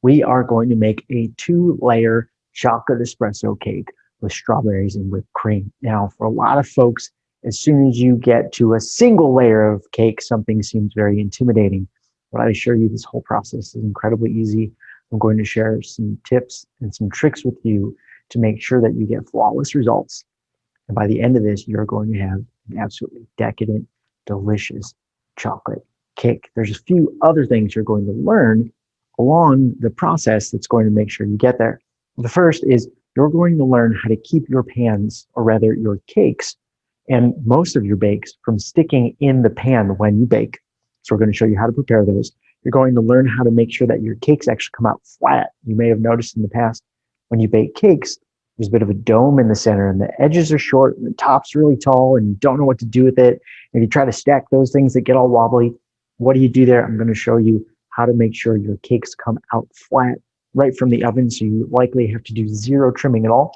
we are going to make a 2-layer chocolate espresso cake with strawberries and whipped cream. Now, for a lot of folks, as soon as you get to a single layer of cake, something seems very intimidating. But I assure you, this whole process is incredibly easy. I'm going to share some tips and some tricks with you to make sure that you get flawless results. And by the end of this, you're going to have an absolutely decadent, delicious chocolate cake. There's a few other things you're going to learn along the process that's going to make sure you get there. The first is you're going to learn how to keep your pans, or rather your cakes, and most of your bakes from sticking in the pan when you bake. So we're going to show you how to prepare those. You're going to learn how to make sure that your cakes actually come out flat. You may have noticed in the past when you bake cakes, there's a bit of a dome in the center and the edges are short and the top's really tall and you don't know what to do with it. And you try to stack those things that get all wobbly. What do you do there? I'm going to show you how to make sure your cakes come out flat right from the oven. So you likely have to do zero trimming at all.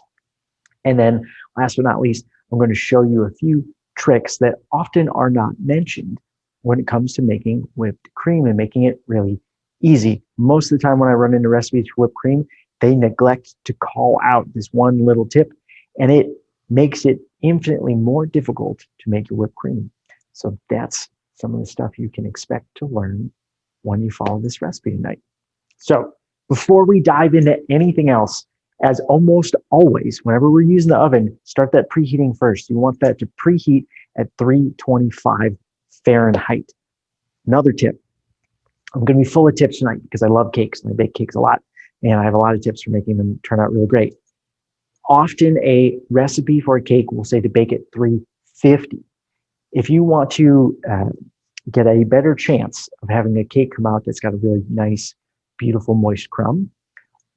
And then last but not least, I'm going to show you a few tricks that often are not mentioned when it comes to making whipped cream and making it really easy. Most of the time when I run into recipes for whipped cream, they neglect to call out this one little tip, and it makes it infinitely more difficult to make your whipped cream. So that's some of the stuff you can expect to learn when you follow this recipe tonight. So before we dive into anything else, as almost always, whenever we're using the oven, start that preheating first. You want that to preheat at 325 Fahrenheit. Another tip. I'm going to be full of tips tonight because I love cakes and I bake cakes a lot. And I have a lot of tips for making them turn out real great. Often a recipe for a cake will say to bake at 350. If you want to get a better chance of having a cake come out that's got a really nice, beautiful, moist crumb,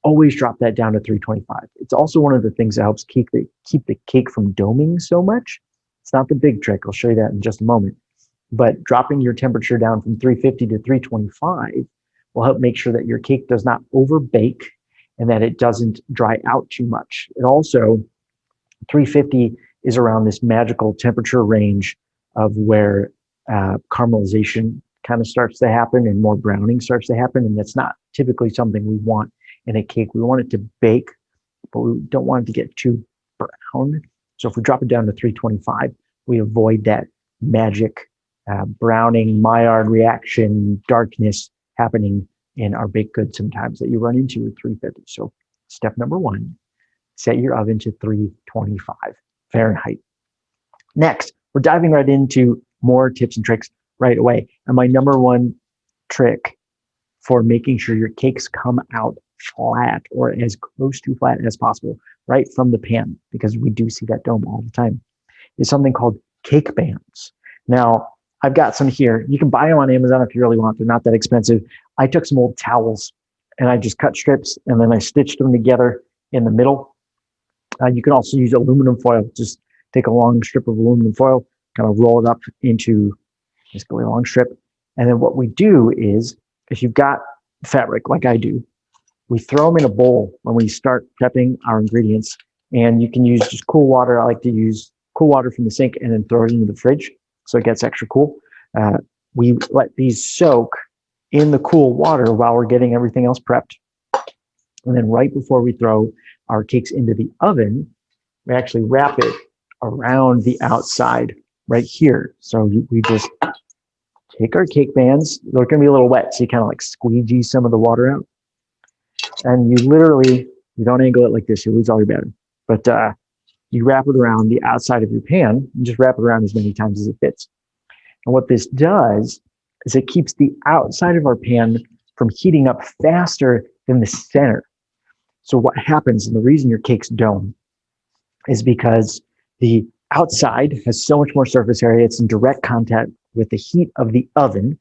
always drop that down to 325. It's also one of the things that helps keep the cake from doming so much. It's not the big trick. I'll show you that in just a moment. But dropping your temperature down from 350 to 325 will help make sure that your cake does not overbake and that it doesn't dry out too much. It also, 350 is around this magical temperature range of where caramelization kind of starts to happen and more browning starts to happen. And that's not typically something we want in a cake. We want it to bake, but we don't want it to get too brown. So if we drop it down to 325, we avoid that magic browning, Maillard reaction, darkness happening in our baked goods sometimes that you run into with 350. So step number one, set your oven to 325 Fahrenheit. Next, we're diving right into more tips and tricks right away. And my number one trick for making sure your cakes come out flat or as close to flat as possible right from the pan, because we do see that dome all the time, is something called cake bands. Now, I've got some here. You can buy them on Amazon if you really want. They're not that expensive. I took some old towels and I just cut strips and then I stitched them together in the middle. You can also use aluminum foil. Just take a long strip of aluminum foil, kind of roll it up into just a long strip. And then what we do is, if you've got fabric like I do, we throw them in a bowl when we start prepping our ingredients. And you can use just cool water. I like to use cool water from the sink and then throw it into the fridge so it gets extra cool. We let these soak in the cool water while we're getting everything else prepped. And then right before we throw our cakes into the oven, we actually wrap it around the outside right here. So we just take our cake bands. They're going to be a little wet, so you kind of like squeegee some of the water out. And you literally, you don't angle it like this, you lose all your batter. But you wrap it around the outside of your pan and just wrap it around as many times as it fits. And what this does is it keeps the outside of our pan from heating up faster than the center. So what happens, and the reason your cakes dome, is because the outside has so much more surface area. It's in direct contact with the heat of the oven.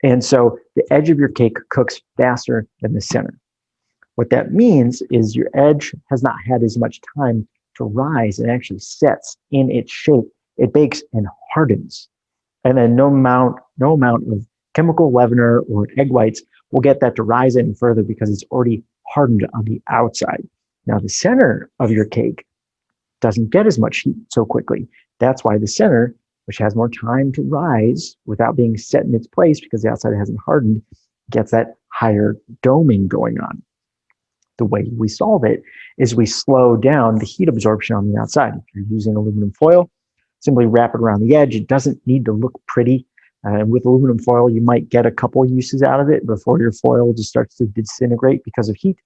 And so the edge of your cake cooks faster than the center. What that means is your edge has not had as much time to rise and actually sets in its shape. It bakes and hardens. And then no amount of chemical leavener or egg whites will get that to rise any further because it's already hardened on the outside. Now the center of your cake doesn't get as much heat so quickly. That's why the center, which has more time to rise without being set in its place because the outside hasn't hardened, gets that higher doming going on. The way we solve it is we slow down the heat absorption on the outside. If you're using aluminum foil, simply wrap it around the edge. It doesn't need to look pretty. With aluminum foil, you might get a couple uses out of it before your foil just starts to disintegrate because of heat.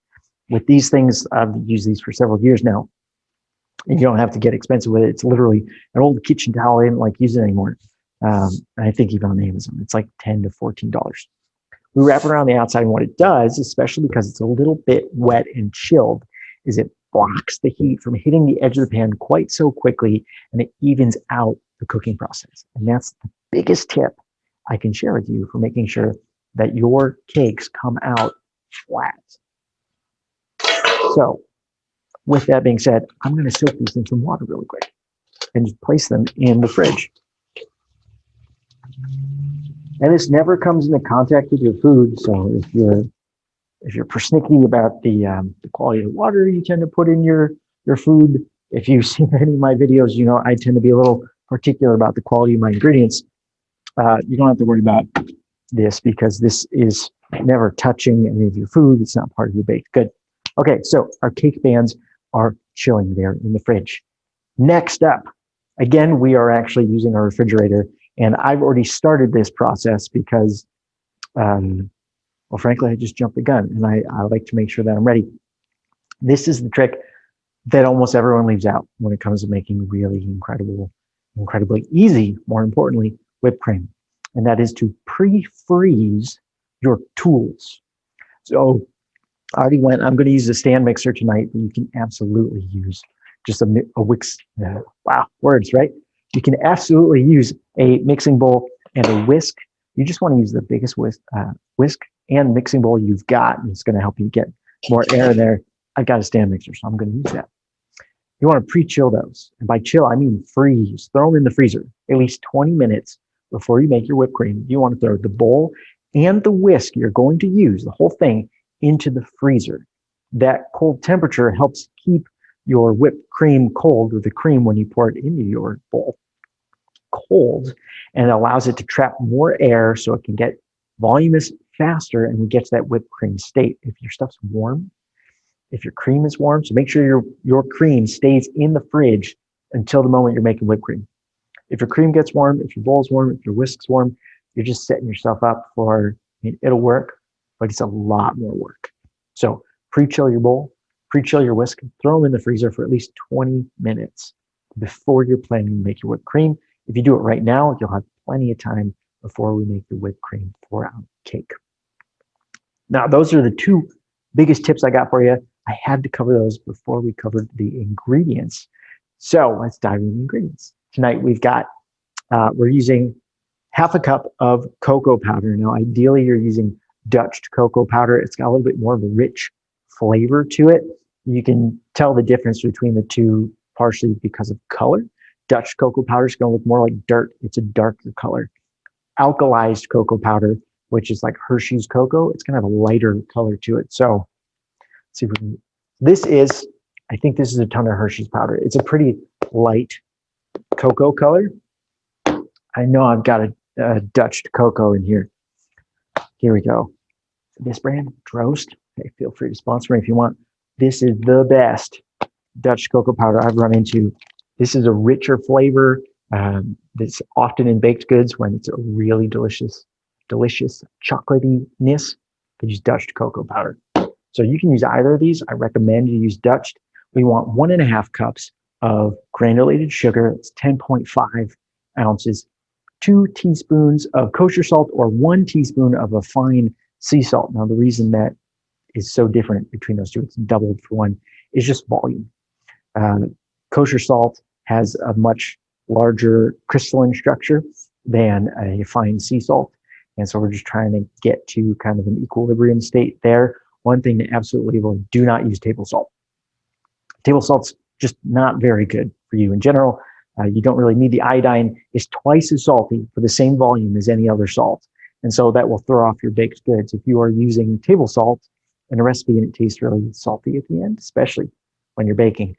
With these things, I've used these for several years now. And you don't have to get expensive with it. It's literally an old kitchen towel. I didn't like use it anymore. I think even on Amazon, it's like $10 to $14. We wrap it around the outside, and what it does, especially because it's a little bit wet and chilled, is it blocks the heat from hitting the edge of the pan quite so quickly, and it evens out the cooking process. And that's the biggest tip I can share with you for making sure that your cakes come out flat. So with that being said, I'm going to soak these in some water really quick and just place them in the fridge. And this never comes into contact with your food. So if you're persnickety about the quality of the water you tend to put in your food, if you've seen any of my videos, you know I tend to be a little particular about the quality of my ingredients. You don't have to worry about this because this is never touching any of your food. It's not part of your baked good. Okay, so our cake bands are chilling there in the fridge. Next up, again, we are actually using our refrigerator. And I've already started this process because, well, frankly, I just jumped the gun, and I like to make sure that I'm ready. This is the trick that almost everyone leaves out when it comes to making really incredibly easy, more importantly, whipped cream. And that is to pre-freeze your tools. So I already I'm going to use a stand mixer tonight, but you can absolutely use just a Wix, wow, words, right? You can absolutely use a mixing bowl and a whisk. You just want to use the biggest whisk and mixing bowl you've got, and it's going to help you get more air in there. I've got a stand mixer, so I'm going to use that. You want to pre-chill those. And by chill, I mean freeze. Throw them in the freezer at least 20 minutes before you make your whipped cream. You want to throw the bowl and the whisk you're going to use, the whole thing, into the freezer. That cold temperature helps keep your whipped cream cold, or the cream when you pour it into your bowl, cold, and it allows it to trap more air so it can get voluminous faster, and we get to that whipped cream state. If your stuff's warm, if your cream is warm, so make sure your cream stays in the fridge until the moment you're making whipped cream. If your cream gets warm, if your bowl's warm, if your whisk's warm, you're just setting yourself up for, it'll work, but it's a lot more work. So pre-chill your bowl, pre-chill your whisk, throw them in the freezer for at least 20 minutes before you're planning to make your whipped cream. If you do it right now, you'll have plenty of time before we make the whipped cream 4-ounce cake. Now, those are the two biggest tips I got for you. I had to cover those before we covered the ingredients. So let's dive into the ingredients. Tonight we've got, we're using half a cup of cocoa powder. Now, ideally you're using Dutch cocoa powder. It's got a little bit more of a rich flavor to it. You can tell the difference between the two partially because of color. Dutch cocoa powder is going to look more like dirt. It's a darker color. Alkalized cocoa powder, which is like Hershey's cocoa, it's going to have a lighter color to it. So let's see if we can, I think this is a ton of Hershey's powder. It's a pretty light cocoa color. I know I've got a Dutch cocoa in here. Here we go. This brand, Drost. Hey, feel free to sponsor me if you want. This is the best Dutch cocoa powder I've run into. This is a richer flavor that's often in baked goods when it's a really delicious chocolatiness. I use Dutch cocoa powder. So you can use either of these. I recommend you use Dutch. We want 1.5 cups of granulated sugar. It's 10.5 ounces. 2 teaspoons of kosher salt, or 1 teaspoon of a fine sea salt. Now, the reason that is so different between those two, it's doubled for one, is just volume. Kosher salt has a much larger crystalline structure than a fine sea salt. And so we're just trying to get to kind of an equilibrium state there. One thing to absolutely avoid, do not use table salt. Table salt's just not very good for you in general. You don't really need the iodine. It's twice as salty for the same volume as any other salt. And so that will throw off your baked goods. If you are using table salt in a recipe and it tastes really salty at the end, especially when you're baking,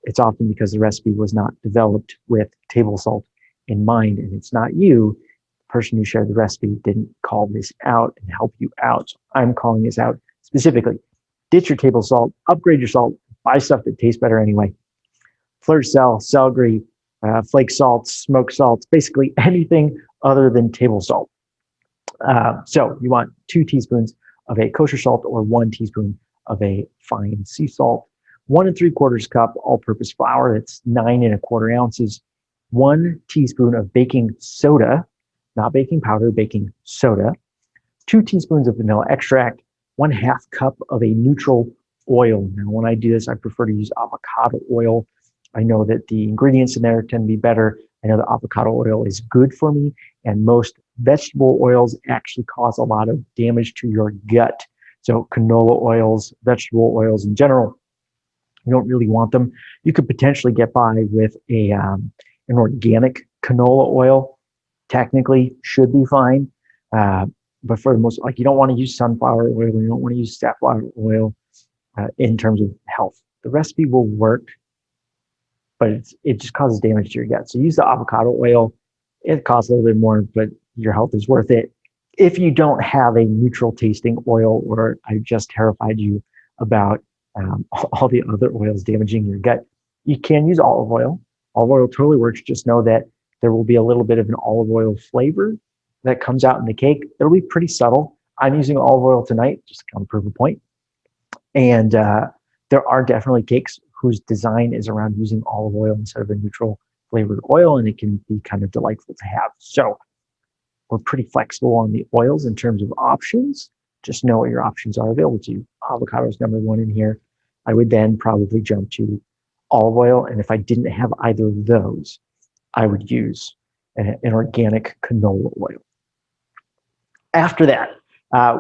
it's often because the recipe was not developed with table salt in mind, and it's not you. The person who shared the recipe didn't call this out and help you out. So I'm calling this out specifically. Ditch your table salt, upgrade your salt, buy stuff that tastes better anyway. Fleur-de-sel, celery, flake salts, smoked salts, basically anything other than table salt. So you want 2 teaspoons of a kosher salt or 1 teaspoon of a fine sea salt, 1 3/4 cup all-purpose flour, that's 9 1/4 ounces, 1 teaspoon of baking soda, not baking powder, baking soda, 2 teaspoons of vanilla extract, 1/2 cup of a neutral oil. Now, when I do this, I prefer to use avocado oil. I know that the ingredients in there tend to be better. I know that avocado oil is good for me, and most vegetable oils actually cause a lot of damage to your gut. So canola oils, vegetable oils in general, you don't really want them. You could potentially get by with an organic canola oil. Technically, should be fine. But for the most, like, you don't want to use sunflower oil, you don't want to use safflower oil in terms of health. The recipe will work, but it just causes damage to your gut. So use the avocado oil. It costs a little bit more, but your health is worth it. If you don't have a neutral tasting oil, or I just terrified you about all the other oils damaging your gut, you can use olive oil. Olive oil totally works. Just know that there will be a little bit of an olive oil flavor that comes out in the cake. It'll be pretty subtle. I'm using olive oil tonight, just to kind of prove a point. And there are definitely cakes whose design is around using olive oil instead of a neutral flavored oil, and it can be kind of delightful to have. So we're pretty flexible on the oils in terms of options. Just know what your options are available to you. Avocado is number 1 in here. I would then probably jump to olive oil, and if I didn't have either of those, I would use an organic canola oil. After that,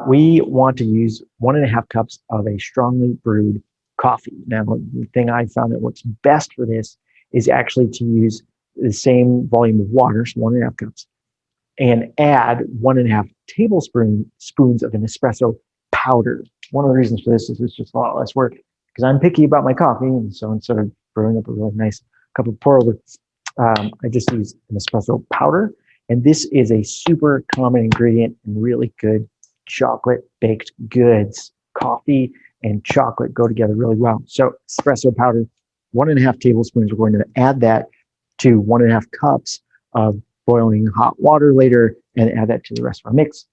we want to use 1 1/2 cups of a strongly brewed coffee. Now, the thing I found that works best for this is actually to use the same volume of water, so 1 1/2 cups, and add 1 1/2 tablespoons of an espresso powder. One of the reasons for this is it's just a lot less work because I'm picky about my coffee, and so instead of brewing up a really nice cup of pour over, I just use an espresso powder. And this is a super common ingredient in really good chocolate baked goods. Coffee and chocolate go together really well. So espresso powder, 1 1/2 tablespoons. We're going to add that to 1 1/2 cups of boiling hot water later and add that to the rest of our mix.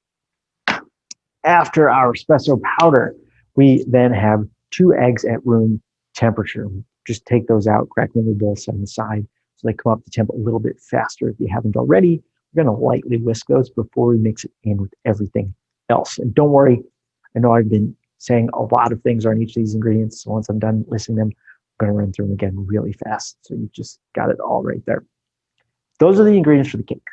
After our espresso powder, we then have 2 eggs at room temperature. Just take those out, crack them in the bowl, set them aside so they come up to temp a little bit faster. If you haven't already, we're going to lightly whisk those before we mix it in with everything else. And don't worry, I know I've been saying a lot of things on each of these ingredients. So once I'm done listing them, I'm going to run through them again really fast. So you just got it all right there. Those are the ingredients for the cake.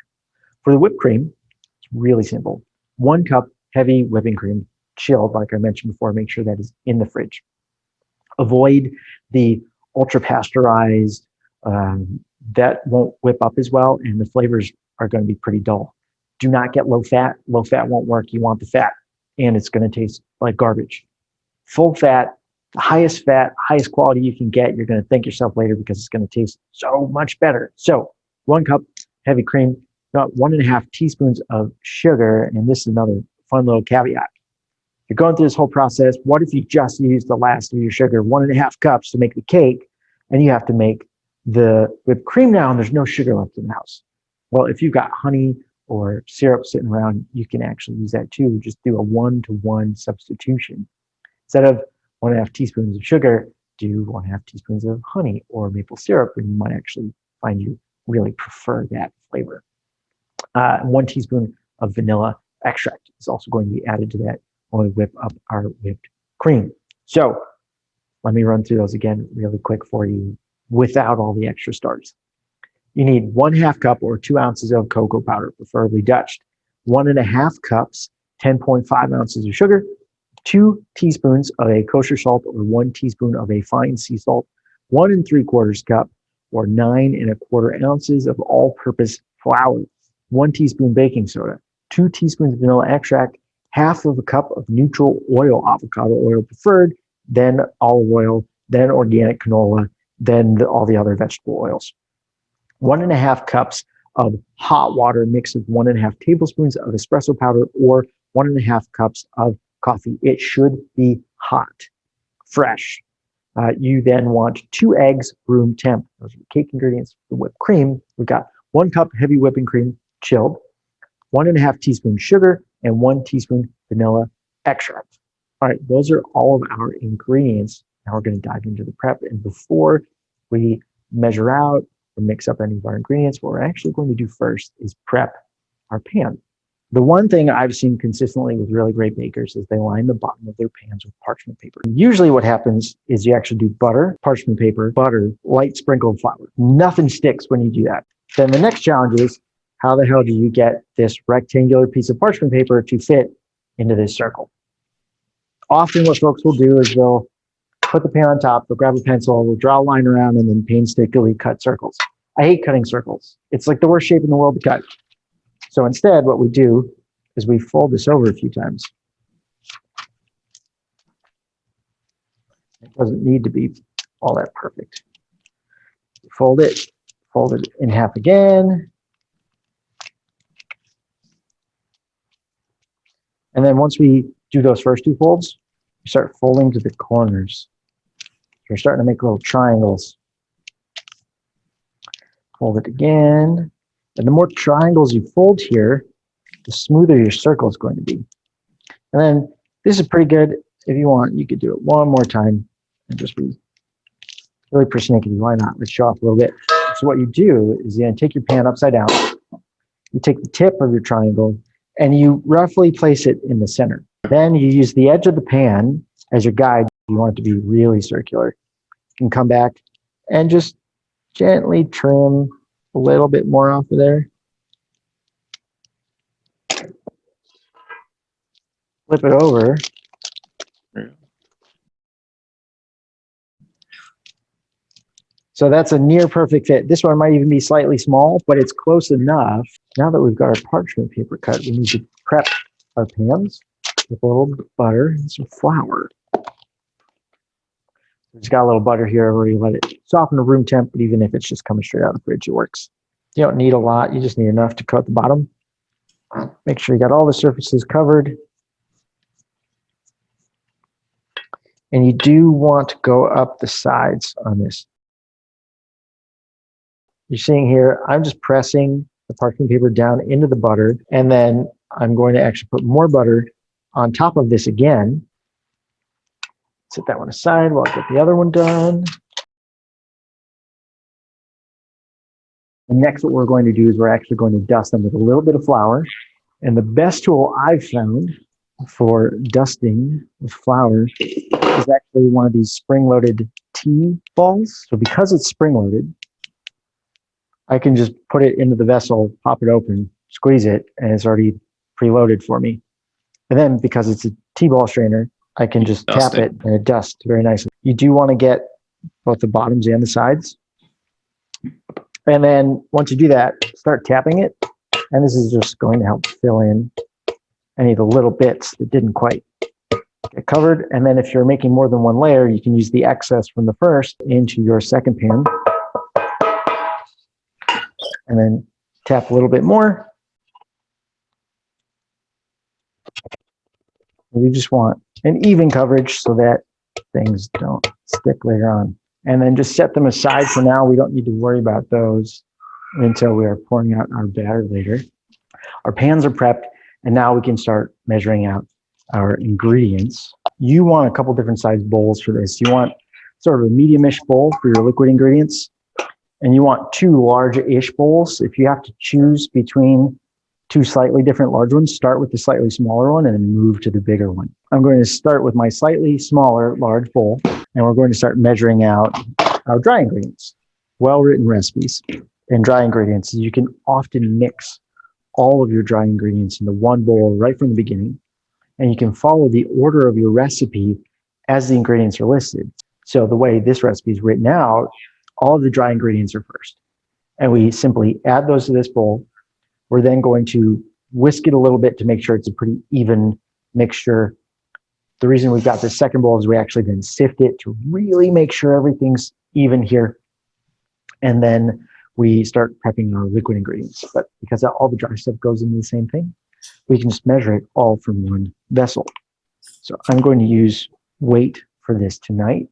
For the whipped cream, it's really simple. 1 cup heavy whipping cream, chilled, like I mentioned before. Make sure that is in the fridge. Avoid the ultra pasteurized, that won't whip up as well, and the flavors are going to be pretty dull. Do not get low fat. Low fat won't work. You want the fat, and it's going to taste like garbage. Full fat, the highest quality you can get. You're going to thank yourself later because it's going to taste so much better. So 1 cup heavy cream, about 1 1/2 teaspoons of sugar, and this is another fun little caveat. You're going through this whole process. What if you just use the last of your sugar, 1 1/2 cups to make the cake, and you have to make the whipped cream now and there's no sugar left in the house? Well, if you've got honey or syrup sitting around, you can actually use that too. Just do a 1-to-1 substitution. Instead of 1 1/2 teaspoons of sugar, do 1 1/2 teaspoons of honey or maple syrup, and you might actually find you really prefer that flavor. 1 teaspoon of vanilla extract is also going to be added to that when we whip up our whipped cream. So let me run through those again really quick for you without all the extra starts. You need 1/2 cup or 2 ounces of cocoa powder, preferably Dutch, 1 1/2 cups, 10.5 ounces of sugar, 2 teaspoons of a kosher salt or 1 teaspoon of a fine sea salt, 1 3/4 cup or 9 1/4 ounces of all-purpose flour, 1 teaspoon baking soda, 2 teaspoons of vanilla extract, 1/2 cup of neutral oil, avocado oil preferred, then olive oil, then organic canola, then all the other vegetable oils. 1 1/2 cups of hot water mixed with 1 1/2 tablespoons of espresso powder or 1 1/2 cups of coffee. It should be hot. fresh. You then want 2 eggs, room temp. Those are the cake ingredients. The whipped cream, we've got 1 cup heavy whipping cream, chilled, 1.5 teaspoons sugar, and 1 teaspoon vanilla extract. All right, those are all of our ingredients. Now we're going to dive into the prep. And before we measure out or mix up any of our ingredients, what we're actually going to do first is prep our pan. The one thing I've seen consistently with really great bakers is they line the bottom of their pans with parchment paper. Usually what happens is you actually do butter, parchment paper, butter, light sprinkled flour. Nothing sticks when you do that. Then the next challenge is, how the hell do you get this rectangular piece of parchment paper to fit into this circle? Often what folks will do is they'll put the pan on top, they'll grab a pencil, they'll draw a line around, and then painstakingly cut circles. I hate cutting circles. It's like the worst shape in the world to cut. So instead, what we do is we fold this over a few times. It doesn't need to be all that perfect. Fold it in half again. And then once we do those first 2 folds, we start folding to the corners. We're starting to make little triangles. Fold it again. And the more triangles you fold here, the smoother your circle is going to be. And then this is pretty good. If you want, you could do it one more time and just be really persnickety. Why not? Let's show off a little bit. So what you do is you take your pan upside down. You take the tip of your triangle and you roughly place it in the center. Then you use the edge of the pan as your guide. You want it to be really circular. You can come back and just gently trim a little bit more off of there. Flip it over. So that's a near perfect fit. This one might even be slightly small, but it's close enough. Now that we've got our parchment paper cut, we need to prep our pans with a little butter and some flour. Just got a little butter here. I've already let it soften to room temp, but even if it's just coming straight out of the fridge, it works. You don't need a lot. You just need enough to coat the bottom. Make sure you got all the surfaces covered. And you do want to go up the sides on this. You're seeing here, I'm just pressing the parchment paper down into the butter, and then I'm going to actually put more butter on top of this again. Set that one aside while I get the other one done. And next, what we're going to do is we're actually going to dust them with a little bit of flour. And the best tool I've found for dusting with flour is actually one of these spring-loaded tea balls. So because it's spring-loaded, I can just put it into the vessel, pop it open, squeeze it, and it's already preloaded for me. And then because it's a tea ball strainer, I can just tap it and it dusts very nicely. You do want to get both the bottoms and the sides. And then once you do that, start tapping it. And this is just going to help fill in any of the little bits that didn't quite get covered. And then if you're making more than one layer, you can use the excess from the first into your second pan. And then tap a little bit more. You just want an even coverage so that things don't stick later on. And then just set them aside for now. We don't need to worry about those until we are pouring out our batter later. Our pans are prepped, and now we can start measuring out our ingredients. You want a couple different size bowls for this. You want sort of a medium-ish bowl for your liquid ingredients, and you want 2 large-ish bowls. If you have to choose between 2 slightly different large ones, start with the slightly smaller one and then move to the bigger one. I'm going to start with my slightly smaller large bowl, and we're going to start measuring out our dry ingredients. Well-written recipes and dry ingredients, you can often mix all of your dry ingredients into one bowl right from the beginning, and you can follow the order of your recipe as the ingredients are listed. So the way this recipe is written out, all of the dry ingredients are first, and we simply add those to this bowl. We're then going to whisk it a little bit to make sure it's a pretty even mixture. The reason we've got this second bowl is we actually then sift it to really make sure everything's even here. And then we start prepping our liquid ingredients. But because all the dry stuff goes into the same thing, we can just measure it all from one vessel. So I'm going to use weight for this tonight.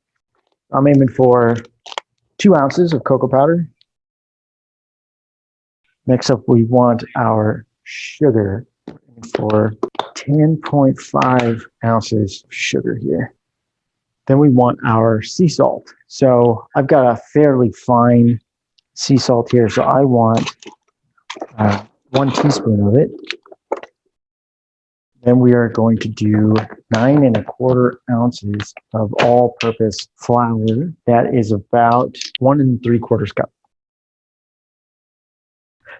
I'm aiming for 2 ounces of cocoa powder. Next up, we want our sugar for 10.5 ounces of sugar here. Then we want our sea salt. So I've got a fairly fine sea salt here, so I want 1 teaspoon of it. Then we are going to do 9 1/4 ounces of all-purpose flour. That is about 1 3/4 cup.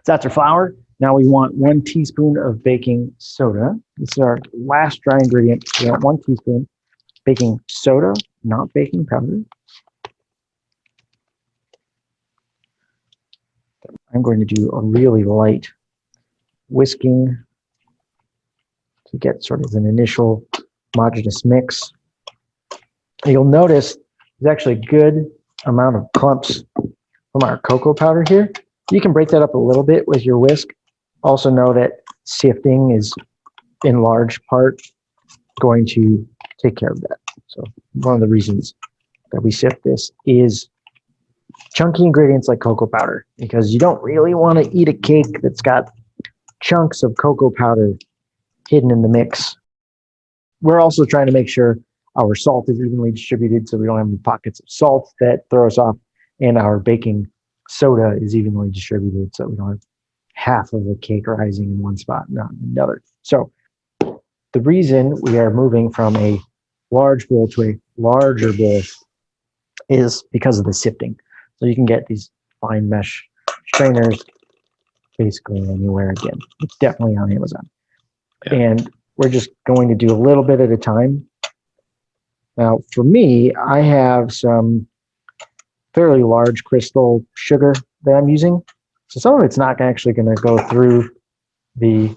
So that's our flour. Now we want 1 teaspoon of baking soda. This is our last dry ingredient. We want 1 teaspoon baking soda, not baking powder. I'm going to do a really light whisking to get sort of an initial homogeneous mix. And you'll notice there's actually a good amount of clumps from our cocoa powder here. You can break that up a little bit with your whisk. Also know that sifting is in large part going to take care of that. So one of the reasons that we sift this is chunky ingredients like cocoa powder, because you don't really want to eat a cake that's got chunks of cocoa powder hidden in the mix. We're also trying to make sure our salt is evenly distributed so we don't have any pockets of salt that throw us off, and our baking soda is evenly distributed so we don't have half of a cake rising in one spot, not in another. So the reason we are moving from a large bowl to a larger bowl is because of the sifting. So you can get these fine mesh strainers basically anywhere. Again, it's definitely on Amazon. Yeah. And we're just going to do a little bit at a time. Now, for me, I have some fairly large crystal sugar that I'm using. So some of it's not actually going to go through the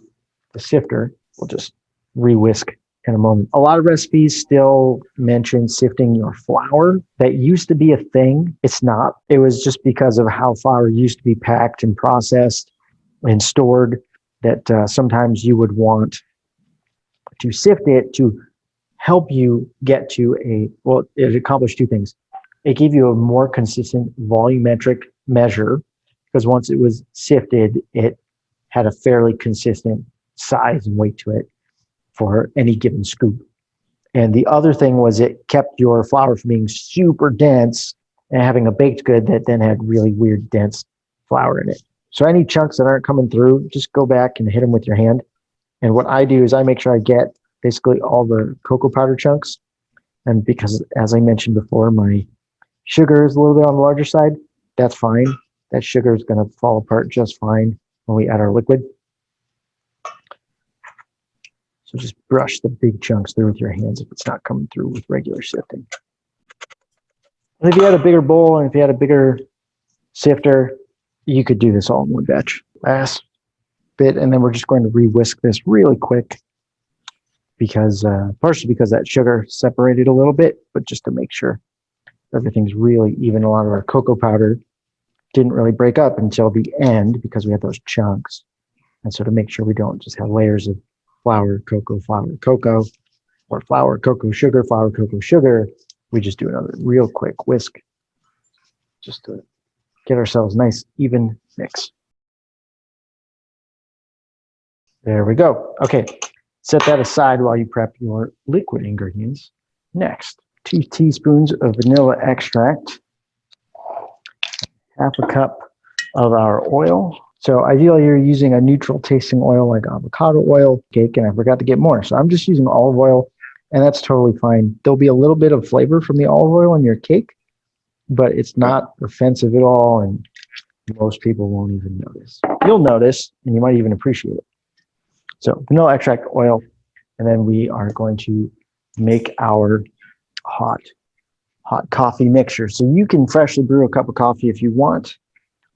sifter. We'll just re-whisk in a moment. A lot of recipes still mention sifting your flour. That used to be a thing. It's not. It was just because of how flour used to be packed and processed and stored that sometimes you would want to sift it to help you get to it accomplished 2 things. It gave you a more consistent volumetric measure, because once it was sifted, it had a fairly consistent size and weight to it for any given scoop. And the other thing was it kept your flour from being super dense and having a baked good that then had really weird dense flour in it. So any chunks that aren't coming through, just go back and hit them with your hand. And what I do is I make sure I get basically all the cocoa powder chunks. And because, as I mentioned before, my sugar is a little bit on the larger side, that's fine. That sugar is going to fall apart just fine when we add our liquid. So just brush the big chunks through with your hands if it's not coming through with regular sifting. And if you had a bigger bowl and if you had a bigger sifter, you could do this all in one batch. Last bit, and then we're just going to re-whisk this really quick because partially because that sugar separated a little bit, but just to make sure everything's really even. A lot of our cocoa powder didn't really break up until the end because we had those chunks. And so to make sure we don't just have layers of flour, cocoa, or flour, cocoa, sugar, we just do another real quick whisk just to get ourselves a nice even mix. There we go. Okay, set that aside while you prep your liquid ingredients. Next, 2 teaspoons of vanilla extract, half a cup of our oil. So ideally you're using a neutral tasting oil like avocado oil, cake, and I forgot to get more. So I'm just using olive oil, and that's totally fine. There'll be a little bit of flavor from the olive oil in your cake, but it's not offensive at all, and most people won't even notice. You'll notice, and you might even appreciate it. So vanilla extract, oil, and then we are going to make our hot coffee mixture. So you can freshly brew a cup of coffee if you want.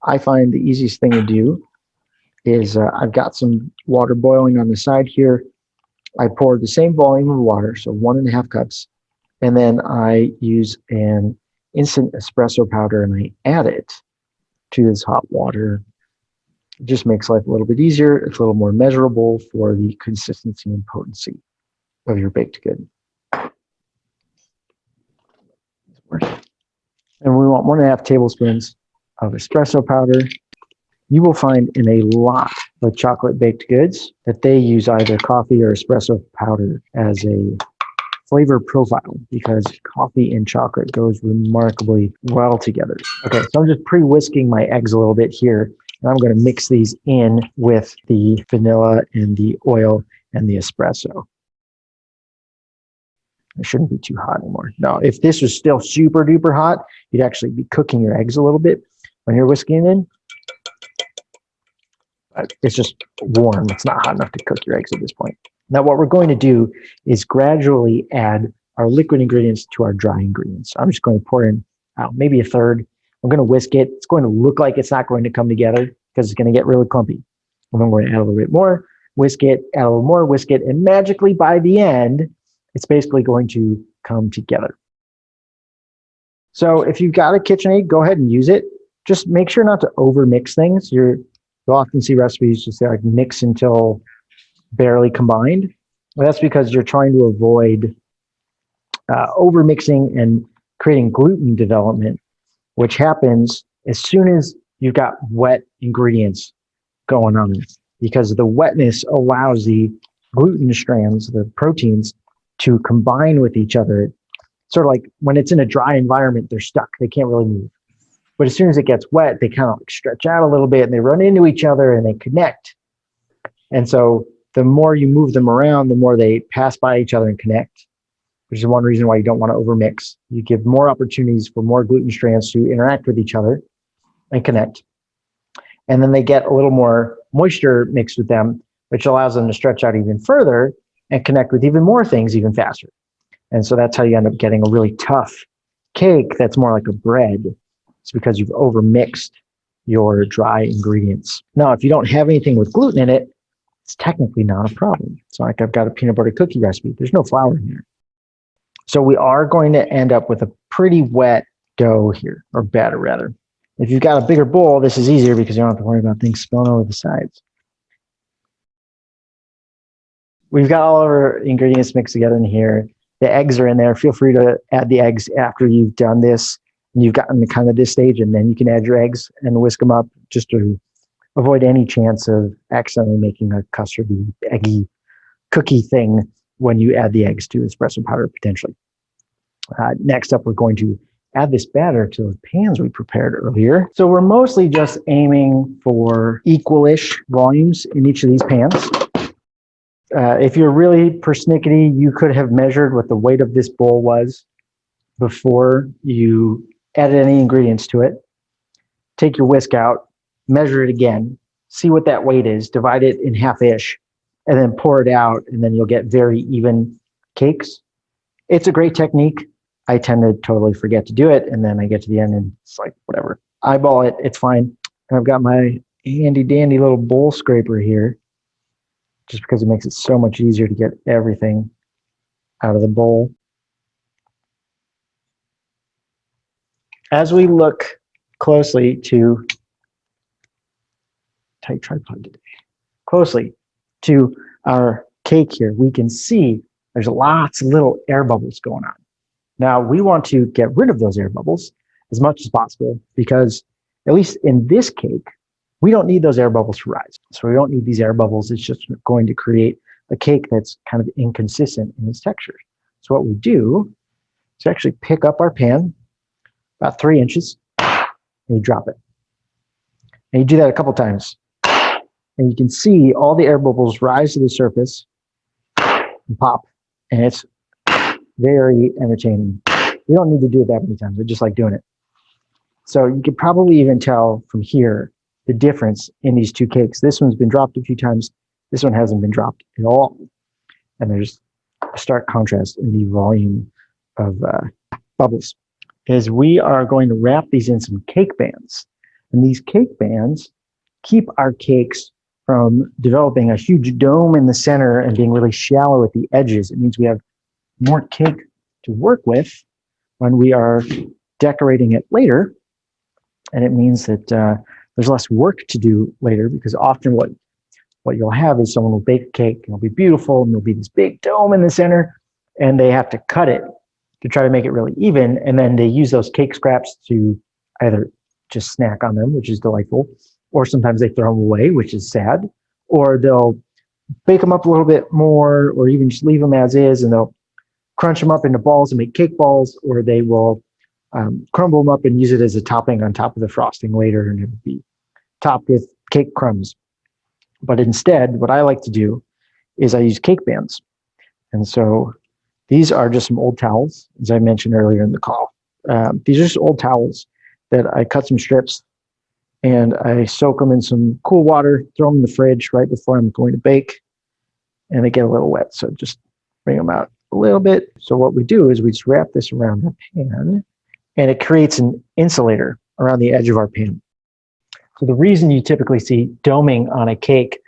I find the easiest thing to do is I've got some water boiling on the side here. I pour the same volume of water, so 1.5 cups, and then I use an instant espresso powder and I add it to this hot water. It just makes life a little bit easier. It's a little more measurable for the consistency and potency of your baked good. we want 1.5 tablespoons of espresso powder. You will find in a lot of chocolate baked goods that they use either coffee or espresso powder as a flavor profile because coffee and chocolate goes remarkably well together. Okay, so I'm just pre-whisking my eggs a little bit here, and I'm going to mix these in with the vanilla and the oil and the espresso. It shouldn't be too hot anymore. Now, if this was still super duper hot, you'd actually be cooking your eggs a little bit when you're whisking it in. But it's just warm. It's not hot enough to cook your eggs at this point. Now, what we're going to do is gradually add our liquid ingredients to our dry ingredients. I'm just going to pour in maybe a third. I'm going to whisk it. It's going to look like it's not going to come together because it's going to get really clumpy. And then we're going to add a little bit more, whisk it, add a little more, whisk it, and magically by the end, it's basically going to come together. So if you've got a KitchenAid, go ahead and use it. Just make sure not to over mix things. You'll often see recipes just say like mix until barely combined. Well, that's because you're trying to avoid over mixing and creating gluten development, which happens as soon as you've got wet ingredients going on, because the wetness allows the gluten strands, the proteins, to combine with each other. Sort of like when it's in a dry environment, they're stuck. They can't really move. But as soon as it gets wet, they kind of like stretch out a little bit and they run into each other and they connect. And so the more you move them around, the more they pass by each other and connect, which is one reason why you don't want to overmix. You give more opportunities for more gluten strands to interact with each other and connect. And then they get a little more moisture mixed with them, which allows them to stretch out even further and connect with even more things even faster. And so that's how you end up getting a really tough cake that's more like a bread. It's because you've overmixed your dry ingredients. Now, if you don't have anything with gluten in it, it's technically not a problem. So like I've got a peanut butter cookie recipe. There's no flour in there. So we are going to end up with a pretty wet dough here, or batter rather. If you've got a bigger bowl, this is easier because you don't have to worry about things spilling over the sides. We've got all of our ingredients mixed together in here. The eggs are in there. Feel free to add the eggs after you've done this and you've gotten to kind of this stage, and then you can add your eggs and whisk them up just to avoid any chance of accidentally making a custardy, eggy cookie thing when you add the eggs to espresso powder potentially. Next up, we're going to add this batter to those pans we prepared earlier. So we're mostly just aiming for equal-ish volumes in each of these pans. If you're really persnickety, you could have measured what the weight of this bowl was before you added any ingredients to it. Take your whisk out, measure it again, see what that weight is, divide it in half-ish, and then pour it out, and then you'll get very even cakes. It's a great technique. I tend to totally forget to do it, and then I get to the end and it's like, whatever. Eyeball it, it's fine. And I've got my handy-dandy little bowl scraper here, just because it makes it so much easier to get everything out of the bowl. As we look closely to, tight tripod today, closely to our cake here, we can see there's lots of little air bubbles going on. Now, we want to get rid of those air bubbles as much as possible because, at least in this cake, we don't need those air bubbles to rise. So we don't need these air bubbles. It's just going to create a cake that's kind of inconsistent in its texture. So what we do is actually pick up our pan about 3 inches and you drop it. And you do that a couple times. And you can see all the air bubbles rise to the surface and pop. And it's very entertaining. You don't need to do it that many times. I just like doing it. So you could probably even tell from here the difference in these two cakes. This one's been dropped a few times. This one hasn't been dropped at all. And there's a stark contrast in the volume of bubbles. Is we are going to wrap these in some cake bands. And these cake bands keep our cakes from developing a huge dome in the center and being really shallow at the edges. It means we have more cake to work with when we are decorating it later. And it means that there's less work to do later, because often what you'll have is someone will bake a cake and it'll be beautiful and there'll be this big dome in the center and they have to cut it to try to make it really even. And then they use those cake scraps to either just snack on them, which is delightful, or sometimes they throw them away, which is sad, or they'll bake them up a little bit more, or even just leave them as is, and they'll crunch them up into balls and make cake balls, or they will crumble them up and use it as a topping on top of the frosting later, and it would be topped with cake crumbs. But instead, what I like to do is I use cake bands. And so these are just some old towels, as I mentioned earlier in the call. These are just old towels that I cut some strips and I soak them in some cool water, throw them in the fridge right before I'm going to bake, and they get a little wet. So just bring them out a little bit. So what we do is we just wrap this around the pan, and it creates an insulator around the edge of our pan. So the reason you typically see doming on a cake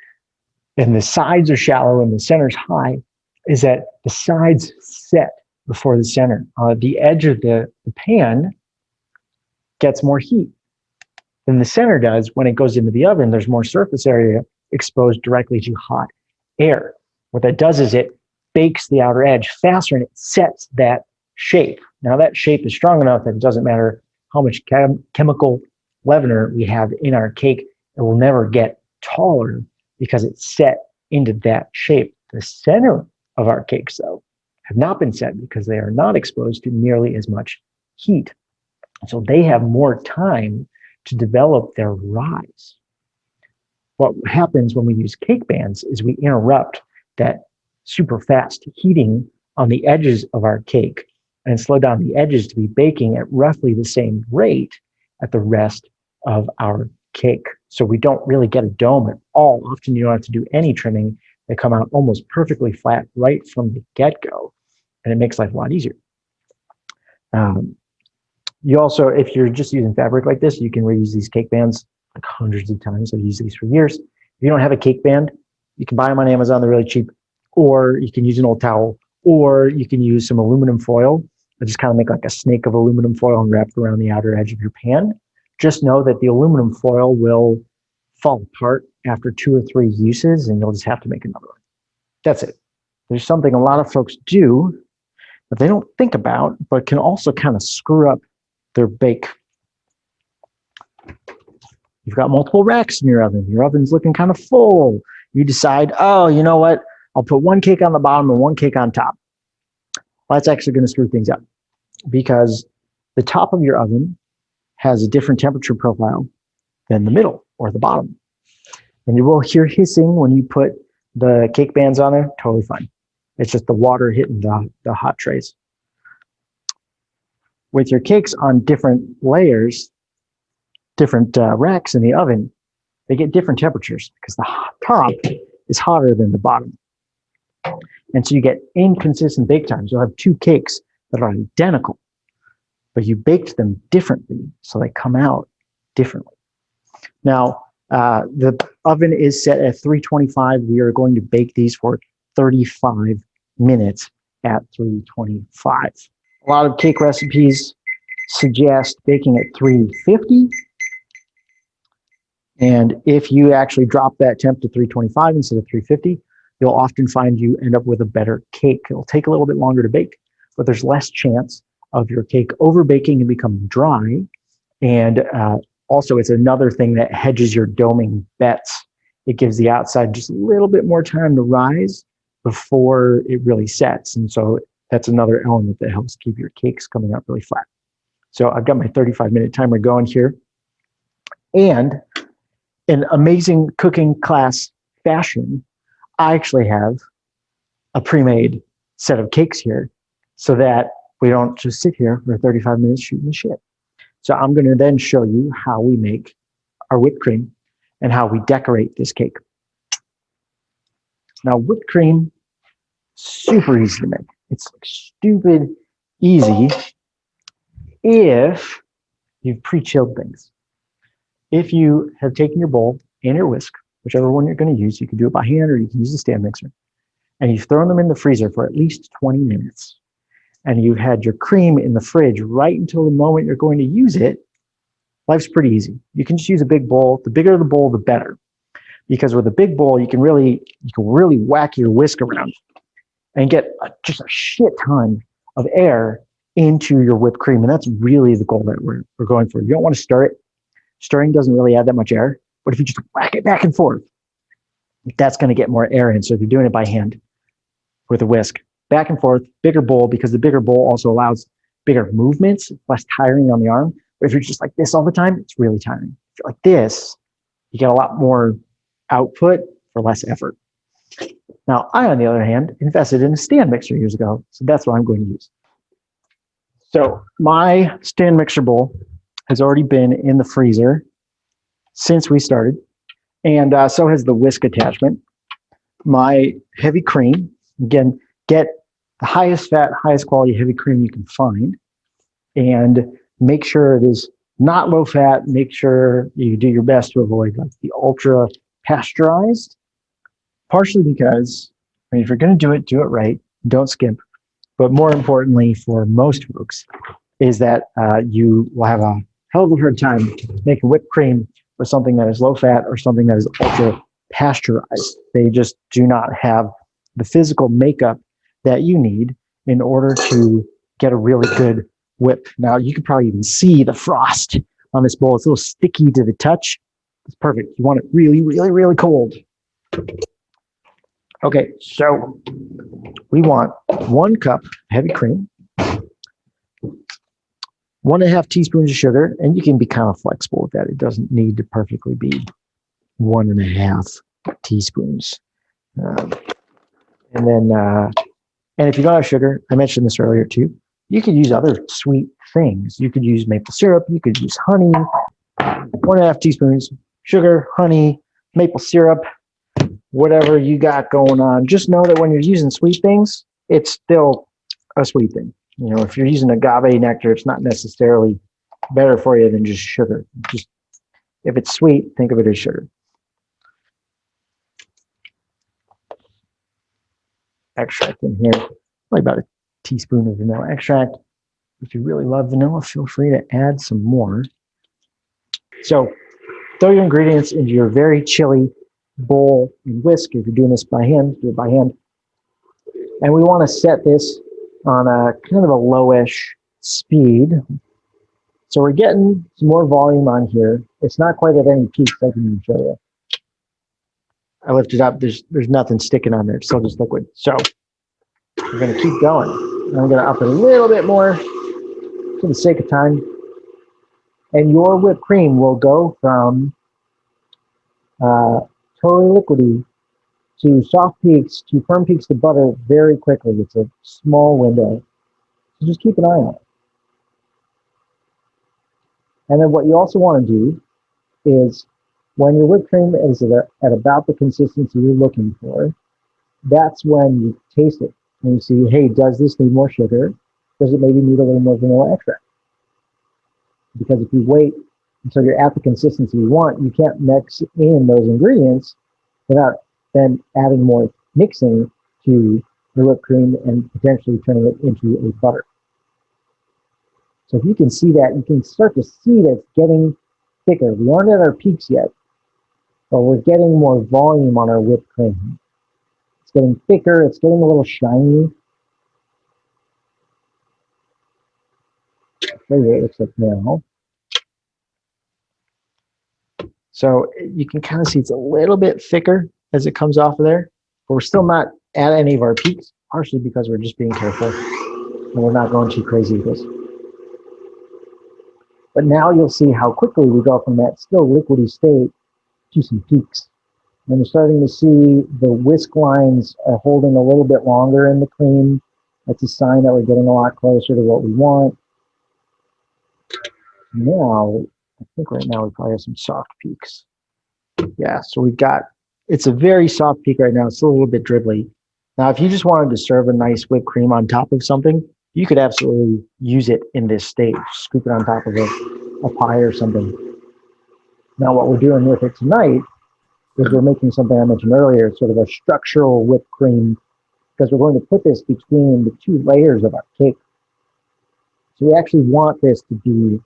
and the sides are shallow and the center's high is that the sides set before the center. The edge of the pan gets more heat than the center does. When it goes into the oven, there's more surface area exposed directly to hot air. What that does is it bakes the outer edge faster and it sets that shape. Now that shape is strong enough that it doesn't matter how much chemical leavener we have in our cake, it will never get taller because it's set into that shape. The center of our cakes, though, have not been set because they are not exposed to nearly as much heat. So they have more time to develop their rise. What happens when we use cake bands is we interrupt that super fast heating on the edges of our cake and slow down the edges to be baking at roughly the same rate at the rest of our cake. So we don't really get a dome at all. Often you don't have to do any trimming. They come out almost perfectly flat right from the get-go, and it makes life a lot easier. You also, if you're just using fabric like this, you can reuse these cake bands like hundreds of times. I've used these for years. If you don't have a cake band, you can buy them on Amazon. They're really cheap. Or you can use an old towel, or you can use some aluminum foil. I just kind of make like a snake of aluminum foil and wrap it around the outer edge of your pan. Just know that the aluminum foil will fall apart after 2 or 3 uses, and you'll just have to make another one. That's it. There's something a lot of folks do that they don't think about, but can also kind of screw up their bake. You've got multiple racks in your oven. Your oven's looking kind of full. You decide, oh, you know what? I'll put one cake on the bottom and one cake on top. Well, that's actually going to screw things up because the top of your oven has a different temperature profile than the middle or the bottom. And you will hear hissing when you put the cake bands on there. Totally fine. It's just the water hitting the hot trays. With your cakes on different layers, different racks in the oven, they get different temperatures because the top is hotter than the bottom. And so you get inconsistent bake times. You'll have 2 cakes that are identical, but you baked them differently, so they come out differently. Now, the oven is set at 325. We are going to bake these for 35 minutes at 325. A lot of cake recipes suggest baking at 350. And if you actually drop that temp to 325 instead of 350, you'll often find you end up with a better cake. It'll take a little bit longer to bake, but there's less chance of your cake over baking and becoming dry. And also, it's another thing that hedges your doming bets. It gives the outside just a little bit more time to rise before it really sets. And so that's another element that helps keep your cakes coming out really flat. So I've got my 35-minute timer going here. And in amazing cooking class fashion, I actually have a pre-made set of cakes here so that we don't just sit here for 35 minutes shooting the shit. So I'm going to then show you how we make our whipped cream and how we decorate this cake. Now, whipped cream, super easy to make. It's stupid easy if you've pre-chilled things. If you have taken your bowl and your whisk, whichever one you're going to use, you can do it by hand or you can use a stand mixer, and you've thrown them in the freezer for at least 20 minutes, and you've had your cream in the fridge right until the moment you're going to use it, life's pretty easy. You can just use a big bowl. The bigger the bowl, the better. Because with a big bowl, you can really whack your whisk around and get just a shit ton of air into your whipped cream. And that's really the goal that we're going for. You don't want to stir it. Stirring doesn't really add that much air. But if you just whack it back and forth, that's going to get more air in. So if you're doing it by hand with a whisk, back and forth, bigger bowl, because the bigger bowl also allows bigger movements, less tiring on the arm. But if you're just like this all the time, it's really tiring. If you're like this, you get a lot more output for less effort. Now, I, on the other hand, invested in a stand mixer years ago, so that's what I'm going to use. So my stand mixer bowl has already been in the freezer since we started, and so has the whisk attachment. My heavy cream, again, get the highest fat, highest quality heavy cream you can find, and make sure it is not low fat. Make sure you do your best to avoid like the ultra pasteurized, partially because, I mean, if you're going to do it right, don't skimp. But more importantly for most folks is that you will have a hell of a hard time making whipped cream with something that is low fat or something that is ultra pasteurized. They just do not have the physical makeup that you need in order to get a really good whip. Now, you can probably even see the frost on this bowl. It's a little sticky to the touch. It's perfect. You want it really, really, really cold. Okay, so we want 1 cup heavy cream, 1.5 teaspoons of sugar, and you can be kind of flexible with that. It doesn't need to perfectly be 1.5 teaspoons. And if you don't have sugar, I mentioned this earlier too, you could use other sweet things. You could use maple syrup, you could use honey, 1.5 teaspoons, sugar, honey, maple syrup, whatever you got going on. Just know that when you're using sweet things, it's still a sweet thing. You know, if you're using agave nectar, it's not necessarily better for you than just sugar. Just if it's sweet, think of it as sugar. Extract in here, probably about a teaspoon of vanilla extract. If you really love vanilla, feel free to add some more. So throw your ingredients into your very chilly bowl and whisk. If you're doing this by hand, do it by hand. And we want to set this on a kind of a lowish speed. So we're getting some more volume on here. It's not quite at any peaks, I can even show you. I lift it up, there's nothing sticking on there, it's still just liquid. So we're going to keep going. I'm going to up it a little bit more for the sake of time. And your whipped cream will go from totally liquidy to soft peaks to firm peaks to butter very quickly. It's a small window. So just keep an eye on it. And then what you also want to do is when your whipped cream is at about the consistency you're looking for, that's when you taste it and you see, hey, does this need more sugar? Does it maybe need a little more vanilla extract? Because if you wait until you're at the consistency you want, you can't mix in those ingredients without then adding more mixing to the whipped cream and potentially turning it into a butter. So if you can see that, you can start to see that it's getting thicker. We aren't at our peaks yet, but we're getting more volume on our whipped cream. It's getting thicker, it's getting a little shiny. There it looks like now. So you can kind of see it's a little bit thicker as it comes off of there, but we're still not at any of our peaks, partially because we're just being careful and we're not going too crazy with this. But now you'll see how quickly we go from that still liquidy state to some peaks. And you're starting to see the whisk lines are holding a little bit longer in the cream. That's a sign that we're getting a lot closer to what we want. Now, I think right now we probably have some soft peaks. Yeah, so we've got, it's a very soft peak right now. It's still a little bit dribbly. Now, if you just wanted to serve a nice whipped cream on top of something, you could absolutely use it in this state. Scoop it on top of a pie or something. Now, what we're doing with it tonight is we're making something I mentioned earlier, sort of a structural whipped cream, because we're going to put this between the 2 layers of our cake. So we actually want this to be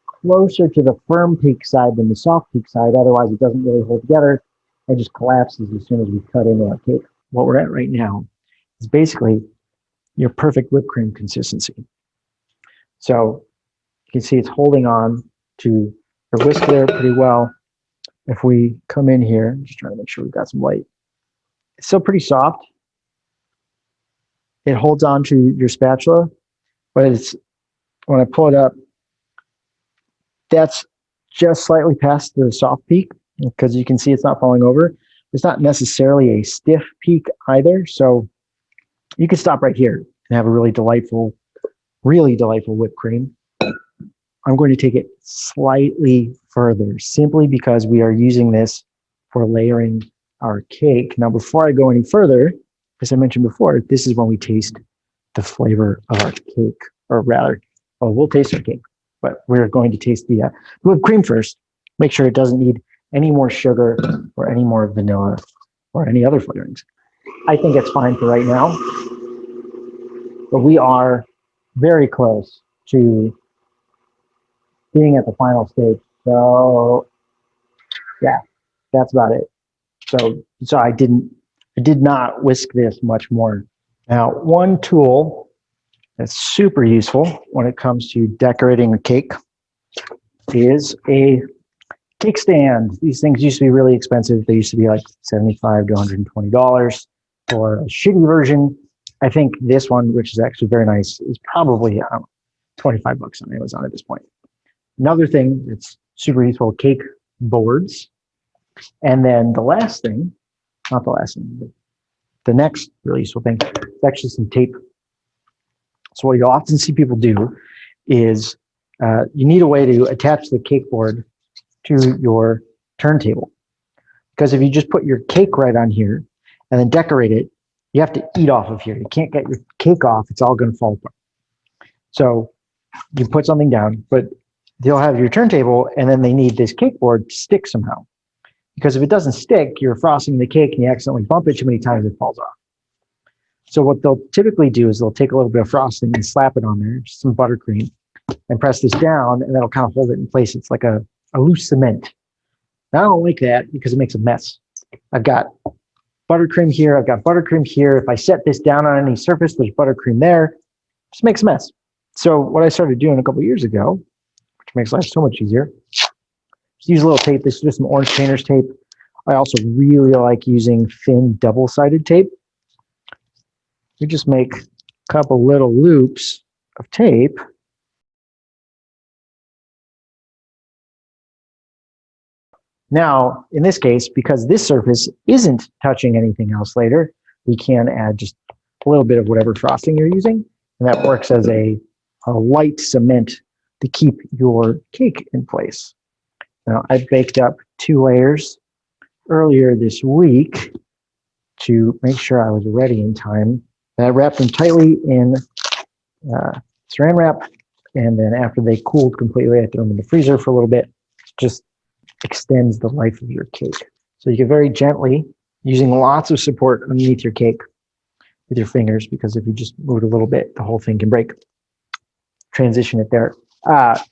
closer to the firm peak side than the soft peak side. Otherwise, it doesn't really hold together. It just collapses as soon as we cut into our cake. What we're at right now is basically your perfect whipped cream consistency. So you can see it's holding on to the whisk there pretty well. If we come in here, just trying to make sure we've got some light. It's still pretty soft. It holds on to your spatula, but it's when I pull it up, that's just slightly past the soft peak because you can see it's not falling over. It's not necessarily a stiff peak either, so you can stop right here and have a really delightful whipped cream. I'm going to take it slightly further simply because we are using this for layering our cake. Now, before I go any further, as I mentioned before, this is when we taste the flavor of our cake, or rather, we'll taste our cake, but we're going to taste the whipped cream first. Make sure it doesn't need any more sugar or any more vanilla or any other flavorings. I think it's fine for right now, but we are very close to being at the final stage. So yeah, that's about it. So I did not whisk this much more. Now, one tool that's super useful when it comes to decorating a cake is a cake stand. These things used to be really expensive. They used to be like $75 to $120 for a shitty version. I think this one, which is actually very nice, is probably $25 on Amazon at this point. Another thing that's super useful, cake boards. And then the last thing, not the last thing, but the next really useful thing is actually some tape. So what you'll often see people do is you need a way to attach the cake board to your turntable. Because if you just put your cake right on here and then decorate it, you have to eat off of here. You can't get your cake off. It's all going to fall apart. So you put something down, but they'll have your turntable, and then they need this cake board to stick somehow. Because if it doesn't stick, you're frosting the cake and you accidentally bump it too many times, it falls off. So what they'll typically do is they'll take a little bit of frosting and slap it on there, just some buttercream, and press this down, and that'll kind of hold it in place. It's like a loose cement. Now, I don't like that because it makes a mess. I've got buttercream here. I've got buttercream here. If I set this down on any surface, there's buttercream there. It just makes a mess. So what I started doing a couple years ago, which makes life so much easier, just use a little tape. This is just some orange painter's tape. I also really like using thin double-sided tape. You just make a couple little loops of tape. Now, in this case, because this surface isn't touching anything else later, we can add just a little bit of whatever frosting you're using, and that works as a light cement to keep your cake in place. Now, I baked up 2 layers earlier this week to make sure I was ready in time. And I wrapped them tightly in saran wrap, and then after they cooled completely, I threw them in the freezer for a little bit. Just extends the life of your cake. So you can very gently, using lots of support underneath your cake with your fingers, because if you just move it a little bit, the whole thing can break. Transition it there.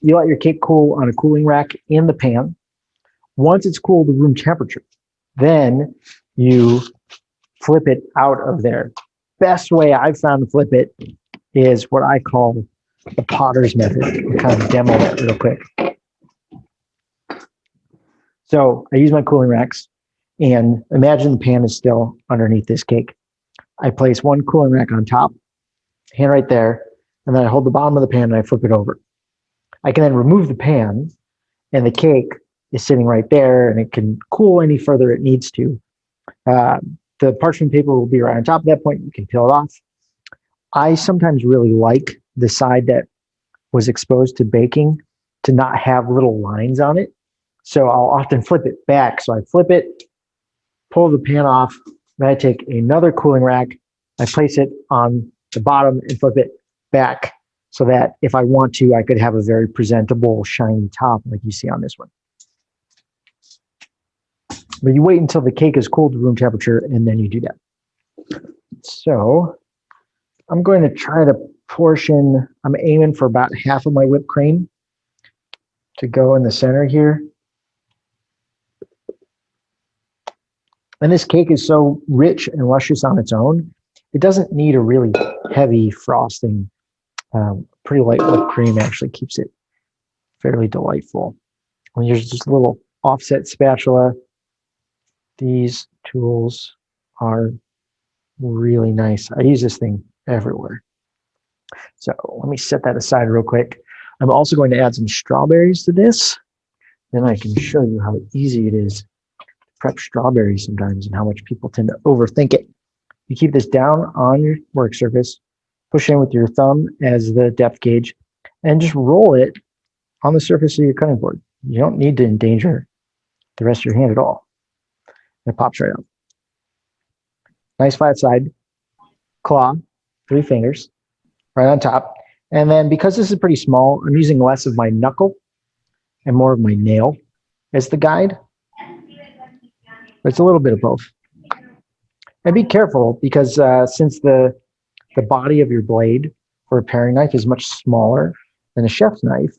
You let your cake cool on a cooling rack in the pan. Once it's cooled to room temperature, then you flip it out of there. Best way I've found to flip it is what I call the potter's method. I'll kind of demo that real quick. So I use my cooling racks, and imagine the pan is still underneath this cake. I place one cooling rack on top, hand right there, and then I hold the bottom of the pan and I flip it over. I can then remove the pan, and the cake is sitting right there, and it can cool any further it needs to. The parchment paper will be right on top of that point. You can peel it off. I sometimes really like the side that was exposed to baking to not have little lines on it. So I'll often flip it back. So I flip it, pull the pan off, then I take another cooling rack, I place it on the bottom and flip it back so that if I want to, I could have a very presentable, shiny top like you see on this one. But you wait until the cake is cooled to room temperature, and then you do that. So I'm going to try to portion, I'm aiming for about half of my whipped cream to go in the center here. And this cake is so rich and luscious on its own, it doesn't need a really heavy frosting. Pretty light whipped cream actually keeps it fairly delightful. And here's just a little offset spatula. These tools are really nice. I use this thing everywhere. So let me set that aside real quick. I'm also going to add some strawberries to this. Then I can show you how easy it is to prep strawberries sometimes and how much people tend to overthink it. You keep this down on your work surface, push in with your thumb as the depth gauge, and just roll it on the surface of your cutting board. You don't need to endanger the rest of your hand at all. And it pops right out. Nice flat side, claw, 3 fingers, right on top. And then because this is pretty small, I'm using less of my knuckle and more of my nail as the guide. But it's a little bit of both. And be careful because since the body of your blade for a paring knife is much smaller than a chef's knife,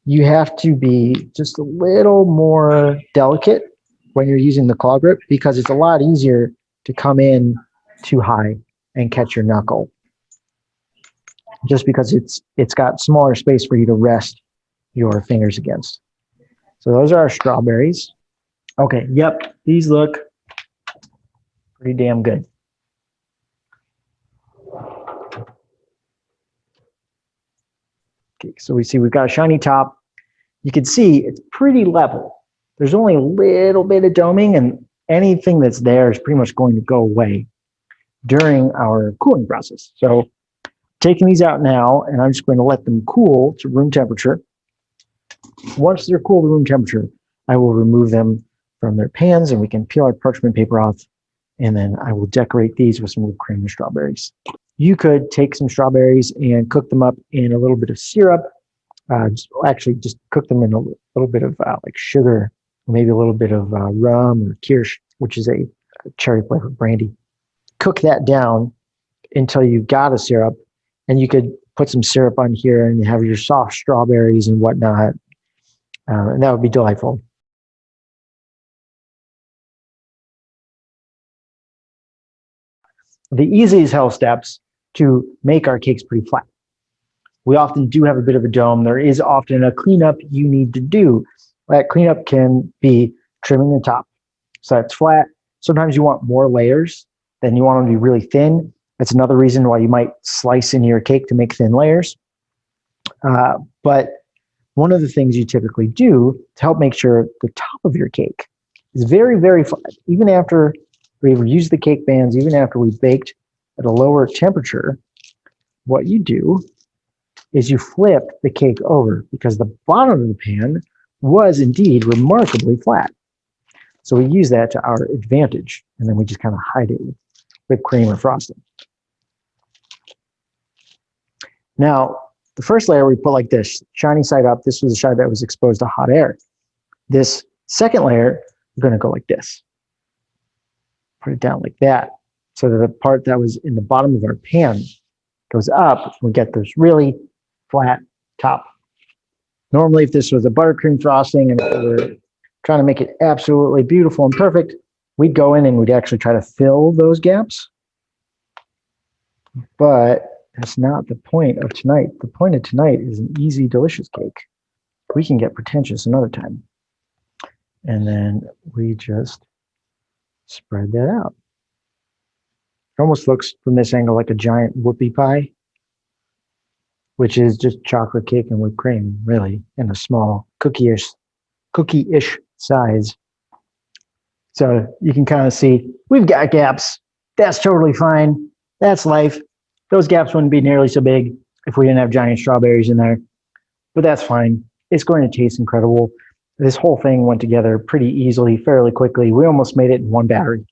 you have to be just a little more delicate when you're using the claw grip because it's a lot easier to come in too high and catch your knuckle. Just because it's got smaller space for you to rest your fingers against. So those are our strawberries. Okay, yep, these look pretty damn good. Okay, so we see we've got a shiny top. You can see it's pretty level. There's only a little bit of doming, and anything that's there is pretty much going to go away during our cooling process. So taking these out now, and I'm just going to let them cool to room temperature. Once they're cool to room temperature, I will remove them from their pans and we can peel our parchment paper off. And then I will decorate these with some whipped cream and strawberries. You could take some strawberries and cook them up in a little bit of syrup. Just cook them in a little bit of like sugar, maybe a little bit of rum or kirsch, which is a cherry flavored brandy. Cook that down until you've got a syrup, and you could put some syrup on here and have your soft strawberries and whatnot. And that would be delightful. The easy as hell steps to make our cakes pretty flat. We often do have a bit of a dome. There is often a cleanup you need to do. That cleanup can be trimming the top so it's flat. Sometimes you want more layers, then you want them to be really thin. That's another reason why you might slice into your cake to make thin layers. But one of the things you typically do to help make sure the top of your cake is very, very flat, even after we've used the cake bands, even after we've baked at a lower temperature, what you do is you flip the cake over because the bottom of the pan was indeed remarkably flat. So we use that to our advantage, and then we just kind of hide it with whipped cream or frosting. Now, the first layer we put like this, shiny side up. This was the side that was exposed to hot air. This second layer, we're going to go like this. Put it down like that, so that the part that was in the bottom of our pan goes up. We get this really flat top. Normally, if this was a buttercream frosting and if we were trying to make it absolutely beautiful and perfect, we'd go in and we'd actually try to fill those gaps. But that's not the point of tonight. The point of tonight is an easy, delicious cake. We can get pretentious another time. And then we just spread that out. It almost looks from this angle like a giant whoopie pie, which is just chocolate cake and whipped cream, really, in a small cookie-ish size. So you can kind of see we've got gaps. That's totally fine. That's life. Those gaps wouldn't be nearly so big if we didn't have giant strawberries in there, but that's fine. It's going to taste incredible. This whole thing went together pretty easily, fairly quickly. We almost made it in one battery.